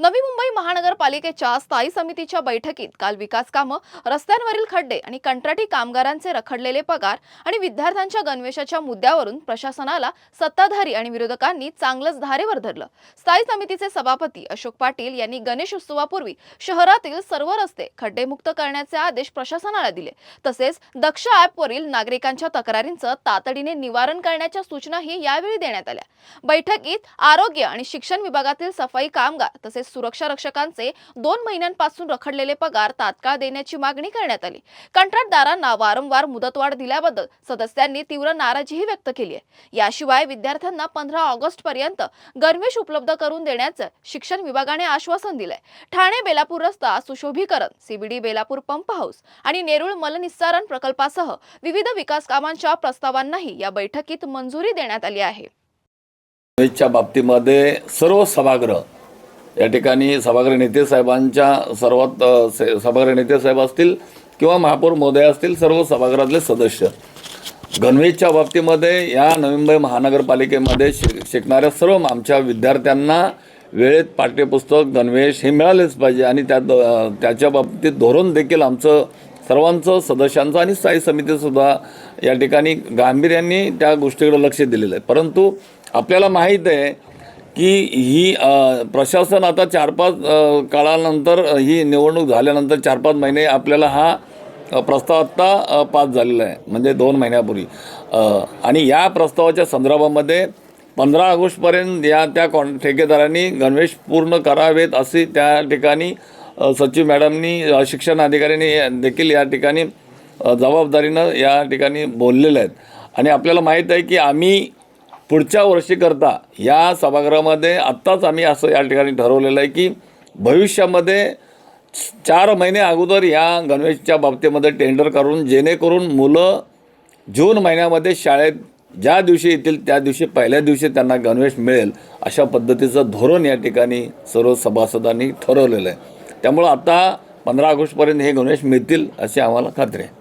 नवी मुंबई महानगरपालिकेच्या स्थायी समितीच्या बैठकीत काल विकास कामं, रस्त्यांवरील खड्डे आणि कंत्राटी कामगारांचे रखडलेले पगार आणि विद्यार्थ्यांच्या गणवेशाच्या मुद्द्यावरून प्रशासनाला सत्ताधारी आणि विरोधकांनी चांगलंच धारेवर धरलं। स्थायी समितीचे सभापती अशोक पाटील यांनी गणेश उत्सवापूर्वी शहरातील सर्व रस्ते खड्डेमुक्त करण्याचे आदेश प्रशासनाला दिले। तसेच दक्ष ॲपवरील नागरिकांच्या तक्रारींचं तातडीने निवारण करण्याच्या सूचनाही यावेळी देण्यात आल्या। बैठकीत आरोग्य आणि शिक्षण विभागातील सफाई कामगार तसेच सुरक्षा रक्षकांचे 2 महिन्यांपासून रखडलेले पगार तात्काळ देण्याची मागणी करण्यात आली। कंत्राटदारांना वारंवार मुदतवाढ दिल्याबद्दल सदस्यांनी तीव्र नाराजीही व्यक्त केली आहे। याशिवाय विद्यार्थ्यांना 15 ऑगस्ट पर्यंत गणवेश उपलब्ध करून देण्याचं शिक्षण विभागाने आश्वासन दिलंय। ठाणे बेलापूर रस्ता सुशोभीकरण, सीबीडी बेलापूर पंप हाऊस आणि नेरुळ मलनिस्सारण प्रकल्पासह विविध विकास कामांच्या प्रस्तावांनाही या बैठकीत मंजुरी देण्यात आली आहे। च्या बाबतीमध्ये सर्व सभागृह या ठिकाणी सभागृह नेते साहेबांच्या सर्वात सभागृह नेते साहेब असतील किंवा महापौर महोदय असतील, सर्व सभागृहातले सदस्य गणवेशच्या बाबतीमध्ये या नवी मुंबई महानगरपालिकेमध्ये शिकणाऱ्या सर्व आमच्या विद्यार्थ्यांना वेळेत पाठ्यपुस्तक गणवेश हे मिळालेच पाहिजे आणि त्याच्या बाबतीत धोरण देखील आमचं सर्वांचं सदस्यांचं आणि स्थायी समितीसुद्धा या ठिकाणी गांभीर्याने त्या गोष्टीकडे लक्ष दिलेलं आहे। परंतु आपल्याला माहीत आहे की ही प्रशासन आता 4-5 काळानंतर ही निवडणूक झाल्यानंतर 4-5 महिने आपल्याला हा प्रस्ताव आत्ता पास झालेला आहे, म्हणजे 2 महिन्यापूर्वी। आणि या प्रस्तावाच्या संदर्भामध्ये 15 ऑगस्टपर्यंत त्या ठेकेदारांनी गणवेश पूर्ण करावेत असे त्या ठिकाणी सचिव मॅडमनी, शिक्षण अधिकाऱ्यांनी देखील या ठिकाणी जबाबदारीनं या ठिकाणी बोललेले आहेत। आणि आपल्याला माहीत आहे की आम्ही पुढच्या वर्षीकरता या सभागृहामध्ये आत्ताच आम्ही असं या ठिकाणी ठरवलेलं आहे की भविष्यामध्ये 4 महिने अगोदर या गणवेशच्या बाबतीमध्ये टेंडर करून, जेणेकरून मुलं जून महिन्यामध्ये शाळेत ज्या दिवशी येतील त्या दिवशी पहिल्या दिवशी त्यांना गणवेश मिळेल अशा पद्धतीचं धोरण या ठिकाणी सर्व सभासदांनी ठरवलेलं आहे। त्यामुळं आता 15 ऑगस्टपर्यंत हे गणवेश मिळतील अशी आम्हाला खात्री आहे।